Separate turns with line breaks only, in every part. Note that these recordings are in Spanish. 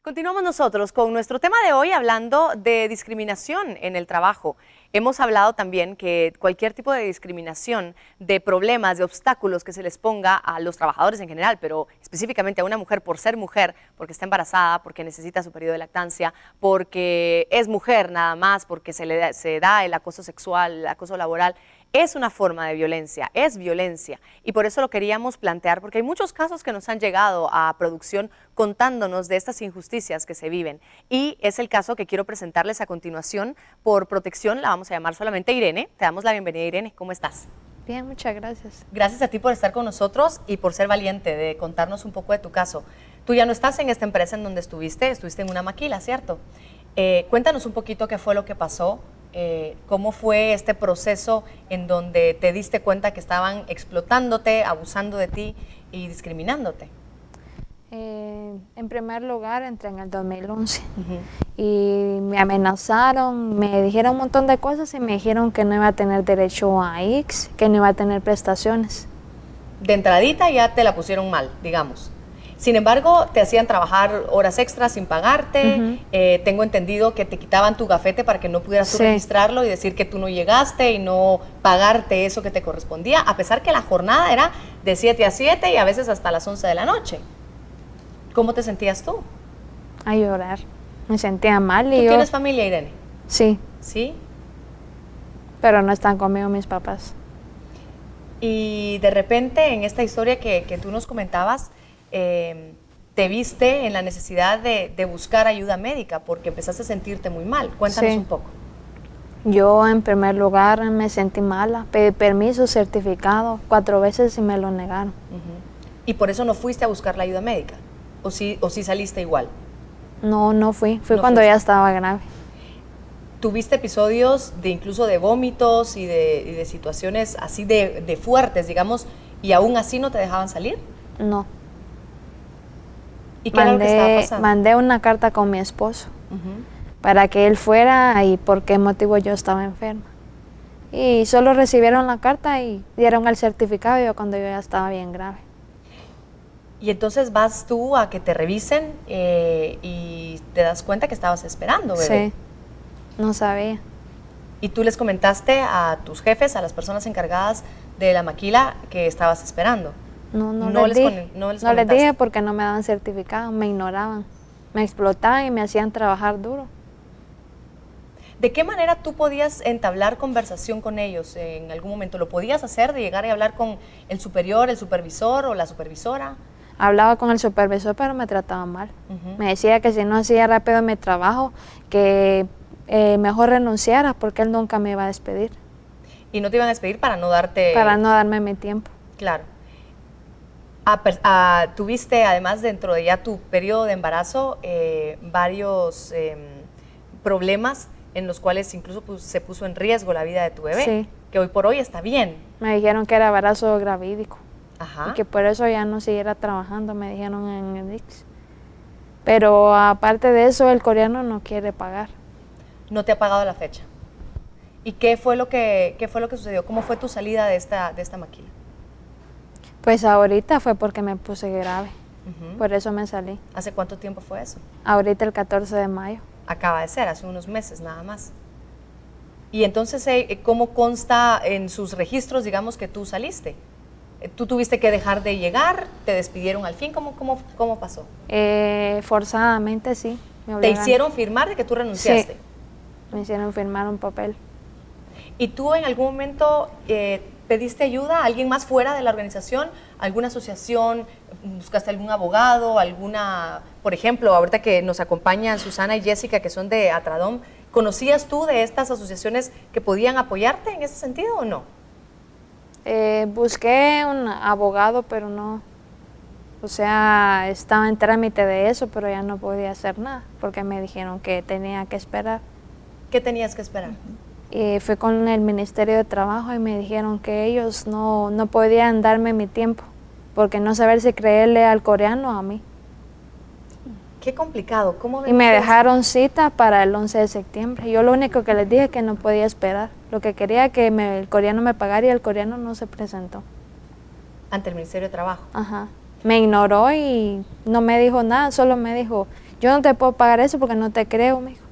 Continuamos nosotros con nuestro tema de hoy hablando de discriminación en el trabajo. Hemos hablado también que cualquier tipo de discriminación, de problemas, de obstáculos que se les ponga a los trabajadores en general, pero específicamente a una mujer por ser mujer, porque está embarazada, porque necesita su periodo de lactancia, porque es mujer nada más, porque se da el acoso sexual, el acoso laboral, es una forma de violencia, es violencia, y por eso lo queríamos plantear, porque hay muchos casos que nos han llegado a producción contándonos de estas injusticias que se viven, y es el caso que quiero presentarles a continuación. Por protección la vamos a llamar solamente Irene. Te damos la bienvenida, Irene. ¿Cómo estás?
Bien, muchas gracias.
Gracias a ti por estar con nosotros y por ser valiente de contarnos un poco de tu caso. Tú ya no estás en esta empresa en donde estuviste en una maquila, ¿cierto? Cuéntanos un poquito qué fue lo que pasó. ¿Cómo fue este proceso en donde te diste cuenta que estaban explotándote, abusando de ti y discriminándote?
En primer lugar, entré en el 2011 y me amenazaron, me dijeron un montón de cosas y me dijeron que no iba a tener derecho a X, que no iba a tener prestaciones.
De entradita ya te la pusieron mal, digamos. Sin embargo, te hacían trabajar horas extras sin pagarte. Tengo entendido que te quitaban tu gafete para que no pudieras tú registrarlo y decir que tú no llegaste y no pagarte eso que te correspondía, a pesar que la jornada era de 7 a 7 y a veces hasta las 11 de la noche. ¿Cómo te sentías tú?
A llorar. Me sentía mal.
¿Tú tienes familia, Irene?
Sí.
¿Sí?
Pero no están conmigo mis papás.
Y de repente, en esta historia que tú nos comentabas, te viste en la necesidad de buscar ayuda médica porque empezaste a sentirte muy mal. Cuéntanos un poco.
Yo, en primer lugar, me sentí mala. Pedí permiso, certificado, 4 veces y me lo negaron.
¿Y por eso no fuiste a buscar la ayuda médica? ¿O sí saliste igual?
No, no fui. Fui
no
cuando
fuiste.
ya estaba grave.
¿Tuviste episodios incluso de vómitos y de situaciones así de fuertes, digamos, y aún así no te dejaban salir?
No.
¿Y qué era lo que estaba pasando?
Mandé una carta con mi esposo para que él fuera y por qué motivo yo estaba enferma. Y solo recibieron la carta y dieron el certificado cuando yo ya estaba bien grave.
Y entonces vas tú a que te revisen y te das cuenta que estabas esperando, bebé.
Sí, no sabía.
¿Y tú les comentaste a tus jefes, a las personas encargadas de la maquila que estabas esperando?
No les dije porque no me daban certificado, me ignoraban, me explotaban y me hacían trabajar duro.
¿De qué manera tú podías entablar conversación con ellos en algún momento? ¿Lo podías hacer, de llegar y hablar con el superior, el supervisor o la supervisora?
Hablaba con el supervisor, pero me trataba mal. Me decía que si no hacía rápido mi trabajo, que mejor renunciara porque él nunca me iba a despedir.
¿Y no te iban a despedir para no darte...?
Para no darme mi tiempo.
Claro. Tuviste, además, dentro de ya tu periodo de embarazo, varios problemas en los cuales incluso se puso en riesgo la vida de tu bebé, que hoy por hoy está bien.
Me dijeron que era embarazo gravídico.
Ajá.
Y que por eso ya no siguiera trabajando, me dijeron en el IX. Pero aparte de eso, el coreano no quiere pagar.
¿No te ha pagado la fecha? ¿Y qué fue lo que sucedió? ¿Cómo fue tu salida de esta maquila?
Pues ahorita fue porque me puse grave. Por eso me salí.
¿Hace cuánto tiempo fue eso?
Ahorita el 14 de mayo.
Acaba de ser, hace unos meses nada más. Y entonces, ¿cómo consta en sus registros, digamos, que tú saliste? ¿Tú tuviste que dejar de llegar? ¿Te despidieron al fin? ¿Cómo pasó?
Forzadamente, sí.
¿Te hicieron firmar de que tú renunciaste?
Sí, me hicieron firmar un papel.
¿Y tú en algún momento pediste ayuda a alguien más fuera de la organización? ¿Alguna asociación? ¿Buscaste algún abogado? Por ejemplo, ahorita que nos acompañan Susana y Jessica, que son de Atradom, ¿conocías tú de estas asociaciones que podían apoyarte en ese sentido o no?
Busqué un abogado, pero no. O sea, estaba en trámite de eso, pero ya no podía hacer nada, porque me dijeron que tenía que esperar.
¿Qué tenías que esperar?
Y fui con el Ministerio de Trabajo y me dijeron que ellos no podían darme mi tiempo, porque no saber si creerle al coreano o a mí.
Qué complicado.
Y me dejaron cita para el 11 de septiembre. Yo lo único que les dije es que no podía esperar. Lo que quería que el coreano me pagara y el coreano no se presentó.
Ante el Ministerio de Trabajo.
Ajá. Me ignoró y no me dijo nada, solo me dijo, yo no te puedo pagar eso porque no te creo, me dijo.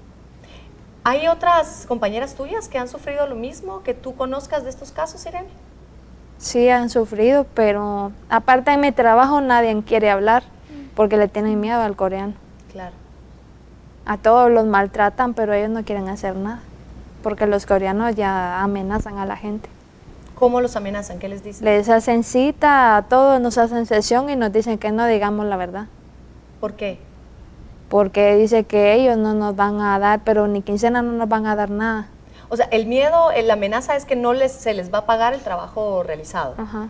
¿Hay otras compañeras tuyas que han sufrido lo mismo, que tú conozcas de estos casos, Irene?
Sí, han sufrido, pero aparte de mi trabajo nadie quiere hablar porque le tienen miedo al coreano.
Claro.
A todos los maltratan, pero ellos no quieren hacer nada, porque los coreanos ya amenazan a la gente.
¿Cómo los amenazan? ¿Qué les dicen?
Les hacen cita, a todos nos hacen sesión y nos dicen que no digamos la verdad.
¿Por qué?
Porque dice que ellos no nos van a dar, pero ni quincena no nos van a dar nada.
O sea, el miedo, la amenaza es que no se les va a pagar el trabajo realizado.
Ajá.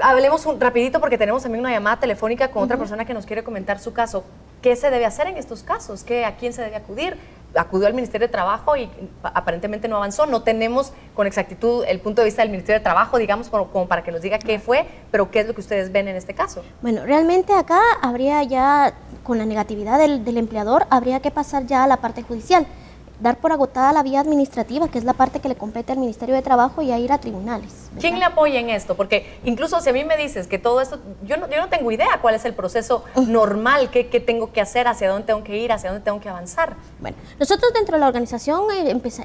Hablemos rapidito porque tenemos también una llamada telefónica con otra persona que nos quiere comentar su caso. ¿Qué se debe hacer en estos casos? ¿A quién se debe acudir? Acudió al Ministerio de Trabajo y aparentemente no avanzó. No tenemos con exactitud el punto de vista del Ministerio de Trabajo, digamos, como para que nos diga qué fue, pero qué es lo que ustedes ven en este caso.
Bueno, realmente acá habría ya, con la negatividad del empleador, habría que pasar ya a la parte judicial. Dar por agotada la vía administrativa, que es la parte que le compete al Ministerio de Trabajo, y a ir a tribunales, ¿verdad?
¿Quién le apoya en esto? Porque incluso si a mí me dices que todo esto, yo no tengo idea cuál es el proceso normal, qué tengo que hacer, hacia dónde tengo que ir, hacia dónde tengo que avanzar.
Bueno, nosotros dentro de la organización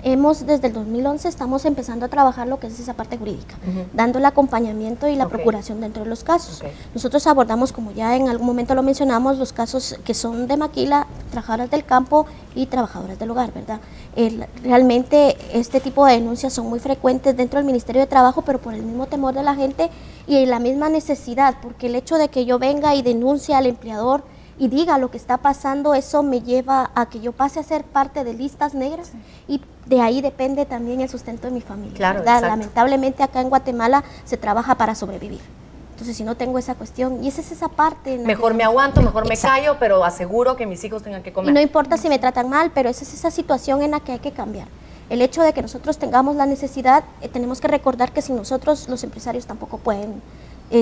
hemos desde el 2011 estamos empezando a trabajar lo que es esa parte jurídica, dando el acompañamiento y la procuración dentro de los casos. Nosotros abordamos, como ya en algún momento lo mencionamos, los casos que son de maquila, trabajadoras del campo y trabajadoras del hogar, ¿verdad? Realmente este tipo de denuncias son muy frecuentes dentro del Ministerio de Trabajo, pero por el mismo temor de la gente y la misma necesidad, porque el hecho de que yo venga y denuncie al empleador y diga lo que está pasando, eso me lleva a que yo pase a ser parte de listas negras y de ahí depende también el sustento de mi familia.
Claro,
lamentablemente acá en Guatemala se trabaja para sobrevivir. Entonces, si no tengo esa cuestión, y esa es esa parte.
Mejor me aguanto, mejor me callo, pero aseguro que mis hijos tengan que comer.
Y no importa si me tratan mal, pero esa es esa situación en la que hay que cambiar. El hecho de que nosotros tengamos la necesidad, tenemos que recordar que sin nosotros los empresarios tampoco pueden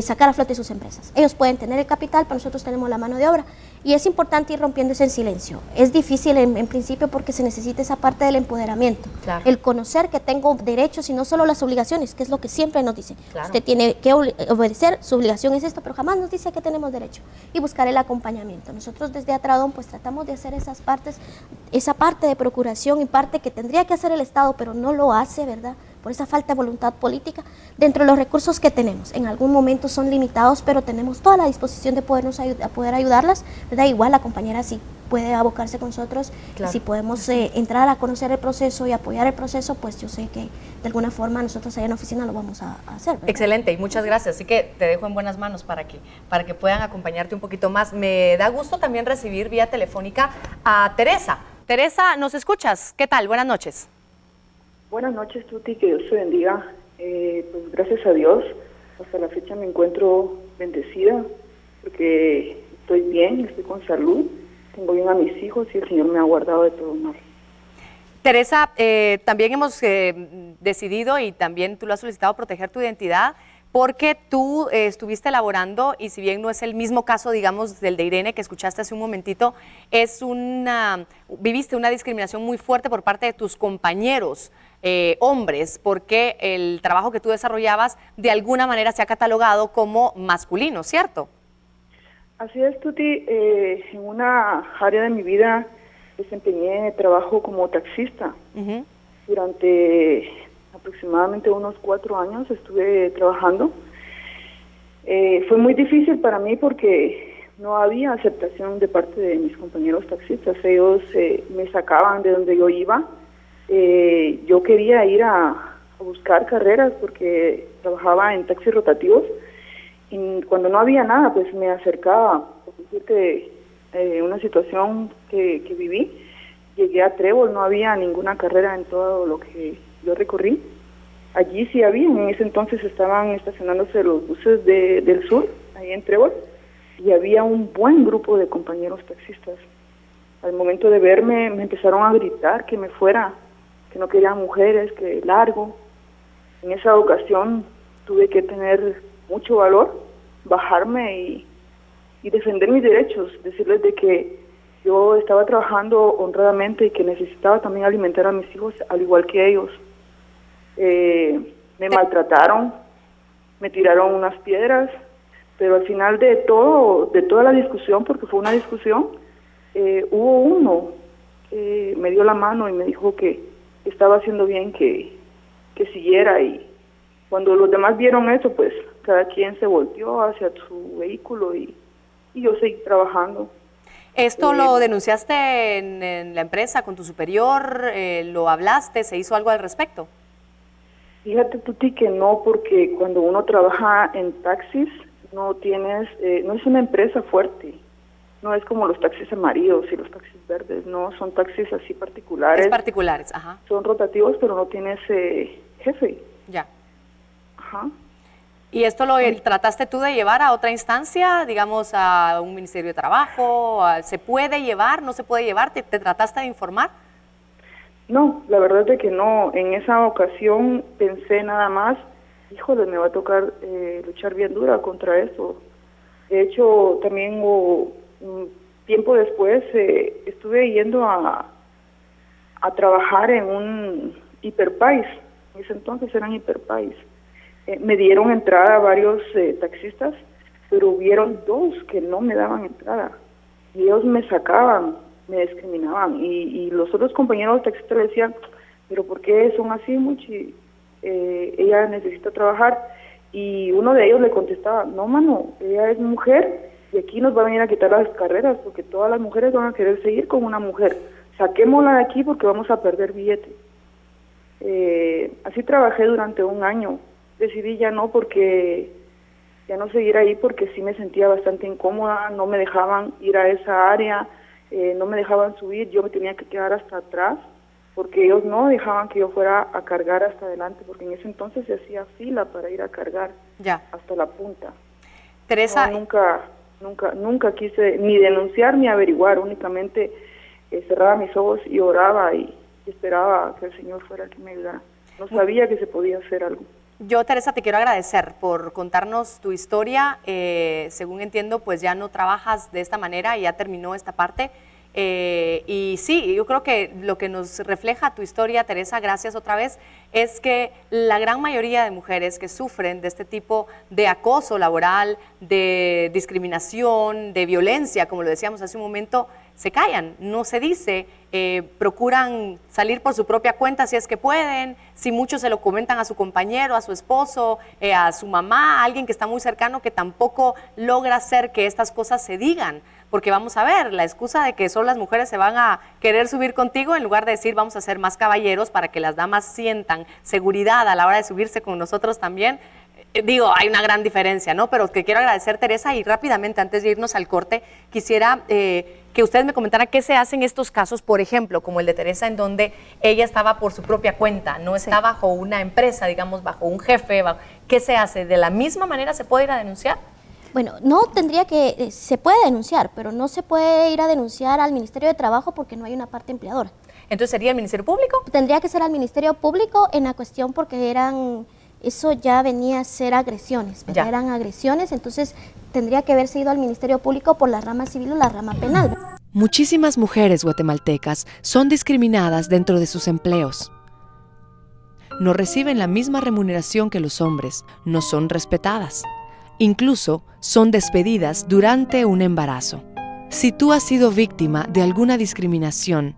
sacar a flote sus empresas. Ellos pueden tener el capital, pero nosotros tenemos la mano de obra. Y es importante ir rompiendo ese silencio. Es difícil en principio porque se necesita esa parte del empoderamiento.
Claro.
El conocer que tengo derechos y no solo las obligaciones, que es lo que siempre nos dicen.
Claro.
Usted tiene que obedecer, su obligación es esto, pero jamás nos dice que tenemos derecho. Y buscar el acompañamiento. Nosotros desde Atradón pues tratamos de hacer esas partes, esa parte de procuración y parte que tendría que hacer el Estado, pero no lo hace, ¿verdad? Por esa falta de voluntad política, dentro de los recursos que tenemos. En algún momento son limitados, pero tenemos toda la disposición de poder ayudarlas, ¿verdad? Igual la compañera sí puede abocarse con nosotros, claro. Y si podemos entrar a conocer el proceso y apoyar el proceso, pues yo sé que de alguna forma nosotros allá en la oficina lo vamos a hacer, ¿verdad?
Excelente, y muchas gracias. Así que te dejo en buenas manos para que puedan acompañarte un poquito más. Me da gusto también recibir vía telefónica a Teresa. Teresa, ¿nos escuchas? ¿Qué tal? Buenas noches.
Buenas noches, Tuti, que Dios te bendiga. Pues gracias a Dios, hasta la fecha me encuentro bendecida, porque estoy bien, estoy con salud, tengo bien a mis hijos y el Señor me ha guardado de todo mal.
Teresa, también hemos decidido, y también tú lo has solicitado, proteger tu identidad, porque tú estuviste elaborando, y si bien no es el mismo caso, digamos, del de Irene que escuchaste hace un momentito, viviste una discriminación muy fuerte por parte de tus compañeros hombres, porque el trabajo que tú desarrollabas de alguna manera se ha catalogado como masculino, ¿cierto?
Así es, Tuti. En una área de mi vida desempeñé trabajo como taxista. Durante aproximadamente unos 4 años estuve trabajando. Fue muy difícil para mí porque no había aceptación de parte de mis compañeros taxistas. Ellos me sacaban de donde yo iba. Yo quería ir a buscar carreras porque trabajaba en taxis rotativos y cuando no había nada pues me acercaba. Por decirte una situación que viví, llegué a Trébol, no había ninguna carrera en todo lo que yo recorrí. Allí sí había, en ese entonces estaban estacionándose los buses del sur, ahí en Trébol, y había un buen grupo de compañeros taxistas. Al momento de verme me empezaron a gritar que me fuera, que no querían mujeres, que largo. En esa ocasión tuve que tener mucho valor, bajarme y defender mis derechos, decirles de que yo estaba trabajando honradamente y que necesitaba también alimentar a mis hijos al igual que ellos. Me maltrataron, me tiraron unas piedras, pero al final de toda la discusión, porque fue una discusión, hubo uno que me dio la mano y me dijo que estaba haciendo bien que siguiera, y cuando los demás vieron eso, pues cada quien se volteó hacia su vehículo y yo seguí trabajando.
¿Esto lo denunciaste en la empresa con tu superior? ¿Lo hablaste? ¿Se hizo algo al respecto?
Fíjate, Tuti, que no, porque cuando uno trabaja en taxis, no es una empresa fuerte. No es como los taxis amarillos y los taxis verdes, no, son taxis así particulares.
Es particulares, ajá.
Son rotativos, pero no tienes jefe.
Ya.
Ajá.
¿Y esto lo trataste tú de llevar a otra instancia, digamos a un ministerio de trabajo? ¿Se puede llevar? ¿No se puede llevar? ¿Te trataste de informar?
No, la verdad es que no. En esa ocasión pensé nada más, híjole, me va a tocar luchar bien dura contra esto. De hecho, también tiempo después estuve yendo a trabajar en un hiperpaís. En ese entonces eran hiperpaís. Me dieron entrada a varios taxistas, pero hubieron 2 que no me daban entrada. Y ellos me sacaban, me discriminaban. Y los otros compañeros taxistas le decían, pero ¿por qué son así, Muchi? Ella necesita trabajar. Y uno de ellos le contestaba, no, mano, ella es mujer y aquí nos va a venir a quitar las carreras porque todas las mujeres van a querer seguir con una mujer. Saquémosla de aquí porque vamos a perder billete. Así trabajé durante un año. Decidí ya no seguir ahí porque sí me sentía bastante incómoda, no me dejaban ir a esa área, no me dejaban subir, yo me tenía que quedar hasta atrás porque ellos no dejaban que yo fuera a cargar hasta adelante, porque en ese entonces se hacía fila para ir a cargar hasta la punta.
Teresa,
no, nunca quise ni denunciar ni averiguar, únicamente cerraba mis ojos y oraba y esperaba que el Señor fuera el que me ayudara. No sabía que se podía hacer algo.
Yo, Teresa, te quiero agradecer por contarnos tu historia. Según entiendo, pues ya no trabajas de esta manera y ya terminó esta parte. Y sí, yo creo que lo que nos refleja tu historia, Teresa, gracias otra vez, es que la gran mayoría de mujeres que sufren de este tipo de acoso laboral, de discriminación, de violencia, como lo decíamos hace un momento, se callan, no se dice, procuran salir por su propia cuenta si es que pueden, si muchos se lo comentan a su compañero, a su esposo, a su mamá, a alguien que está muy cercano que tampoco logra hacer que estas cosas se digan, porque vamos a ver, la excusa de que solo las mujeres se van a querer subir contigo, en lugar de decir vamos a ser más caballeros para que las damas sientan seguridad a la hora de subirse con nosotros también. Digo, hay una gran diferencia, ¿no? Pero que quiero agradecer, Teresa, y rápidamente, antes de irnos al corte, quisiera que ustedes me comentaran qué se hace en estos casos, por ejemplo, como el de Teresa, en donde ella estaba por su propia cuenta, no está bajo una empresa, digamos, bajo un jefe. ¿Qué se hace? ¿De la misma manera se puede ir a denunciar?
Bueno, se puede denunciar, pero no se puede ir a denunciar al Ministerio de Trabajo porque no hay una parte empleadora.
¿Entonces sería el Ministerio Público?
Tendría que ser al Ministerio Público en la cuestión porque eso ya venía a ser agresiones, ¿verdad? Eran agresiones, entonces tendría que haberse ido al Ministerio Público por la rama civil o la rama penal.
Muchísimas mujeres guatemaltecas son discriminadas dentro de sus empleos. No reciben la misma remuneración que los hombres, no son respetadas. Incluso son despedidas durante un embarazo. Si tú has sido víctima de alguna discriminación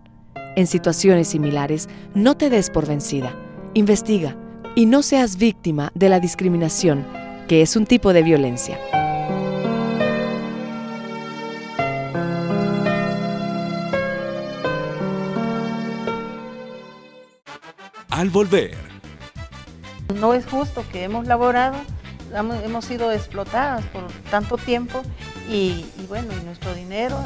en situaciones similares, no te des por vencida. Investiga y no seas víctima de la discriminación, que es un tipo de violencia.
Al volver.
No es justo que hemos laborado, hemos sido explotadas por tanto tiempo y bueno, y nuestro dinero...